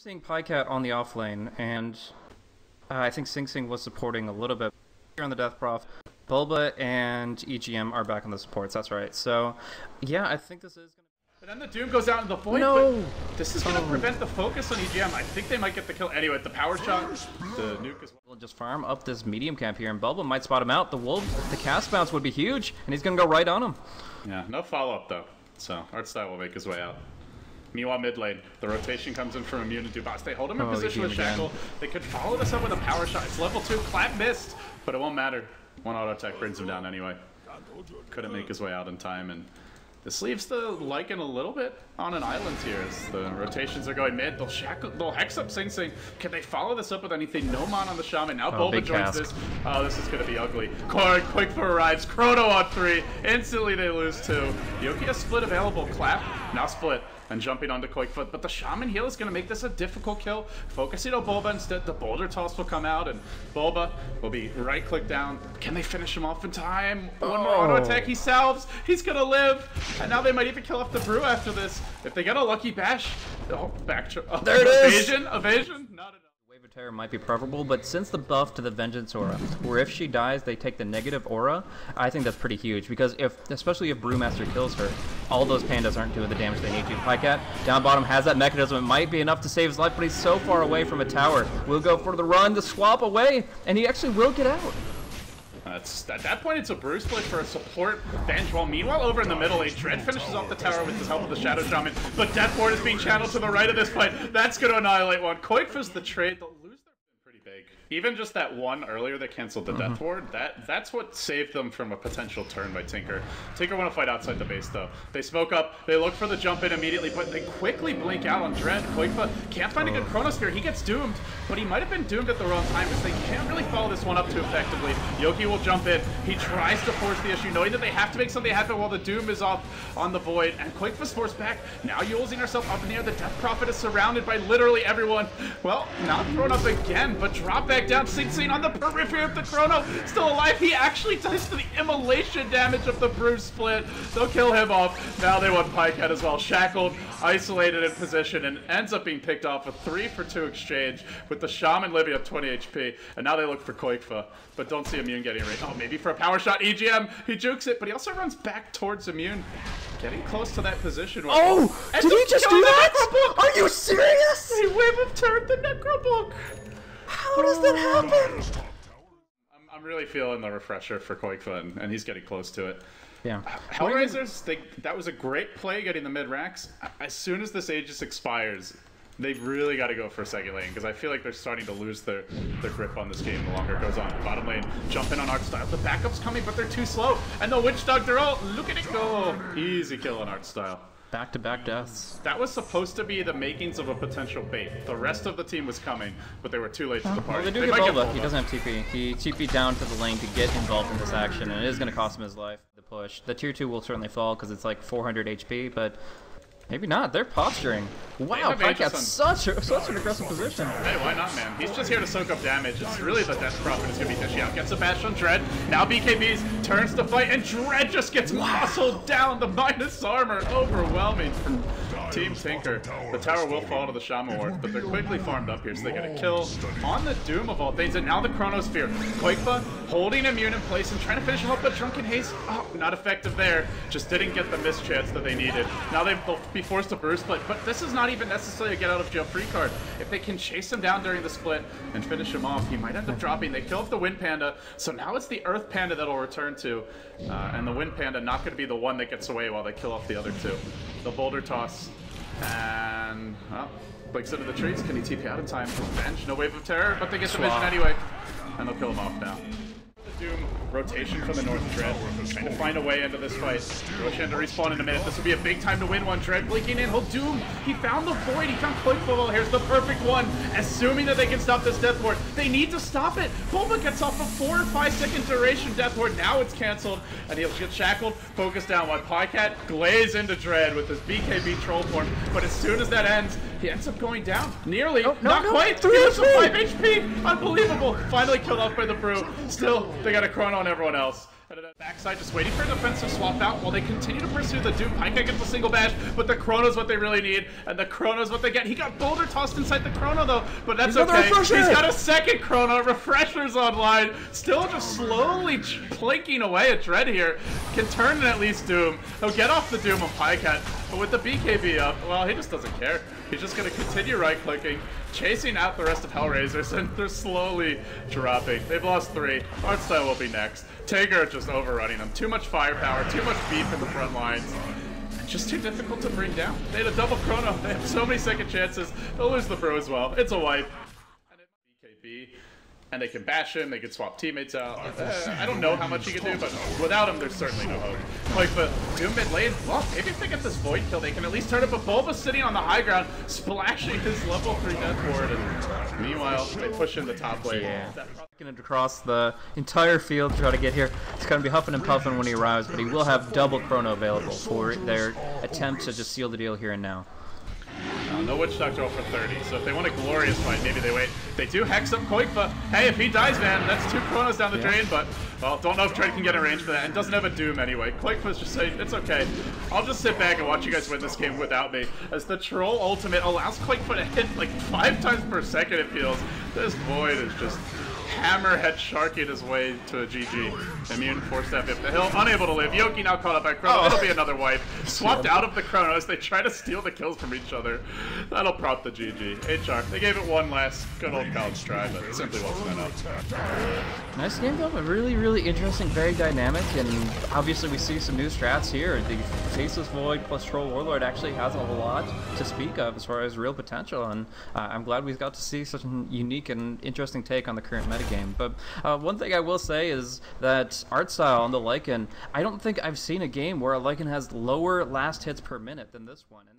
Seeing Pycat on the off lane, and I think Sing Sing was supporting a little bit here on the Death Prof. Bulba and EGM are back on the supports, that's right. So, yeah, I think this is going to... But then the Doom goes out in the void, no! But this is going to prevent the focus on EGM. I think they might get the kill. Anyway, the power shot, the nuke is... We'll just farm up this medium camp here, and Bulba might spot him out. The Wolf, the cast bounce would be huge, and he's going to go right on him. Yeah, no follow-up, though. So, Artstyle will make his way out. Meanwhile, mid lane, the rotation comes in from Immune and Dubas. They hold him in position with Shackle. They could follow this up with a power shot. It's level 2. Clap missed, but it won't matter. One auto attack brings him down anyway. Couldn't make his way out in time, and this leaves the Lycan a little bit on an island here as the rotations are going mid. They'll hex up Sing Sing. Can they follow this up with anything? No mon on the Shaman. Now Bulba joins this. Oh, this is going to be ugly. Quick4 arrives. Chrono on 3. Instantly they lose 2. Yoki has split available. Clap. Now split. And jumping onto Quickfoot, but the Shaman heal is going to make this a difficult kill. Focusing on Bulba instead, the Boulder Toss will come out, and Bulba will be right-click down. Can they finish him off in time? One more auto attack, he salves, he's going to live, and now they might even kill off the Brew after this. If they get a lucky bash, oh, there it is! Evasion, not enough. Wave of Terror might be preferable, but since the buff to the Vengeance aura, where if she dies, they take the negative aura, I think that's pretty huge, because especially if Brewmaster kills her, all those pandas aren't doing the damage they need to. Pycat, down bottom, has that mechanism. It might be enough to save his life, but he's so far away from a tower. We'll go for the run to swap away, and he actually will get out. At that point, it's a Brew split for a support bench. While meanwhile, over in the middle lane, Dread finishes off the tower with the help of the Shadow Shaman, but Death Ward is being channeled to the right of this fight. That's going to annihilate one. Koikfa's the trade. They'll lose their pretty big. Even just that one earlier that canceled the Death Ward, that's what saved them from a potential turn by Tinker. Tinker want to fight outside the base, though. They smoke up, they look for the jump in immediately, but they quickly blink out on Dread. Koikfa can't find a good Chronosphere. He gets doomed, but he might have been doomed at the wrong time because they can't really follow this one up too effectively. Yoki will jump in. He tries to force the issue, knowing that they have to make something happen while the Doom is off on the Void, and Koikfa's forced back. Now Yulzing herself up in the air. The Death Prophet is surrounded by literally everyone. Well, not thrown up again, but drop back down. Sing Sing on the periphery of the Chrono, still alive. He actually dies to the immolation damage of the Brew split. They'll kill him off. Now they want Pycat as well. Shackled, isolated in position, and ends up being picked off. A 3-for-2 exchange with the Shaman living at 20 HP. And now they look for Koikfa, but don't see Immune getting ready. Oh, maybe for a power shot. EGM, he jukes it, but he also runs back towards Immune. Getting close to that position. Oh! Did he just do that? Are you serious? He Wave of Terror the Necrobook. How does that happen? I'm really feeling the refresher for Koikfa, and he's getting close to it. Yeah. HellRaisers, that was a great play getting the mid racks. As soon as this Aegis expires, they really got to go for a second lane, because I feel like they're starting to lose their grip on this game the longer it goes on. Bottom lane, jump in on Artstyle. The backup's coming, but they're too slow. And the Witch Dog, they're all, look at it go. Easy kill on Artstyle. Back-to-back deaths. That was supposed to be the makings of a potential bait. The rest of the team was coming, but they were too late to the party. Well, they do get Bulba. He doesn't have TP. He TP'd down to the lane to get involved in this action, and it is going to cost him his life. The push. The tier 2 will certainly fall because it's like 400 HP, but maybe not. They're posturing. Wow, Pycat's such an aggressive position. Hey, why not, man? He's just here to soak up damage. It's really the Death Prophet is going to be dishing out. Gets a bash on Dread. Now BKBs turns to fight, and Dread just gets muscled down. The minus armor overwhelming from Team Tinker. The tower will fall to the Shaman Ward, but they're quickly farmed up here, so they get a kill on the Doom of all things. And now the Chronosphere. Koikfa holding Immune in place and trying to finish him up, but Drunken Haste, oh, not effective there. Just didn't get the miss chance that they needed. Now they'll be forced to Brew split, but this is not even necessarily a get out of jail free card. If they can chase him down during the split and finish him off, he might end up dropping. They kill off the Wind Panda, so now it's the Earth Panda that'll return to, and the Wind Panda not going to be the one that gets away while they kill off the other two. The Boulder Toss, and well, breaks into the trees. Can he TP out in time? Bench, no Wave of Terror, but they get the vision anyway, and they'll kill him off now. Doom rotation from the North. Dread trying to find a way into this fight. Roshan to respawn in a minute. This will be a big time to win one. Dread blinking in. He'll Doom. He found the Void. He found Quickfall. Here's the perfect one. Assuming that they can stop this Death Ward. They need to stop it. Bulba gets off a 4 or 5 second duration Death Ward. Now it's canceled, and he'll get shackled. Focus down while Pycat glaze into Dread with his BKB troll form. But as soon as that ends, he ends up going down. Nearly. Not quite. 3 5 HP. Unbelievable. Finally killed off by the Brew. Still, they got a chrono on everyone else. Backside just waiting for a defensive swap out while they continue to pursue the Doom. Pika gets a single bash, but the Chrono's what they really need, and the Chrono's what they get. He got Boulder tossed inside the Chrono though, but that's okay. He's got a second Chrono. Refresher's online. Still just slowly plinking away at Dread here. Can turn in at least Doom. He'll get off the Doom of Pycat, but with the BKB up, well, he just doesn't care. He's just going to continue right-clicking, chasing out the rest of HellRaisers, and they're slowly dropping. They've lost 3. Artstyle will be next. Tiger just overrunning them. Too much firepower, too much beef in the front lines. Just too difficult to bring down. They had a double Chrono. They have so many second chances. They'll lose the Brew as well. It's a wipe. And BKB. And they can bash him, they can swap teammates out. I don't know how much he can do, but without him, there's certainly no hope. Like, but Doom mid lane, well, maybe if they get this Void kill, they can at least turn it, but Bulba's sitting on the high ground, splashing his level 3 death ward, and meanwhile, they push in the top lane. Yeah. Gonna across the entire field to try to get here. He's gonna be huffing and puffing when he arrives, but he will have double Chrono available for their attempt to just seal the deal here and now. No Witch Doctor for 30, so if they want a glorious fight, maybe they wait. They do hex up Koikfa. Hey, if he dies, man, that's 2 Chronos down the drain, but, well, don't know if Trey can get a range for that, and doesn't have a Doom anyway. Koikfa's just saying, it's okay. I'll just sit back and watch you guys win this game without me, as the Troll ultimate allows Koikfa to hit like 5 times per second, it feels. This Void is just hammerhead sharking his way to a GG. Immune, 4-step up the hill, unable to live. Yoki now caught up by Chrono. It'll be another wipe. Swapped out of the Chrono as they try to steal the kills from each other. That'll prompt the GG. HR, they gave it one last good old college try, but it simply wasn't enough. Nice game though, really, really interesting, very dynamic, and obviously we see some new strats here. The Faceless Void plus Troll Warlord actually has a lot to speak of as far as real potential, and I'm glad we got to see such a unique and interesting take on the current metagame. But one thing I will say is that art style on the Lycan, I don't think I've seen a game where a Lycan has lower last hits per minute than this one. And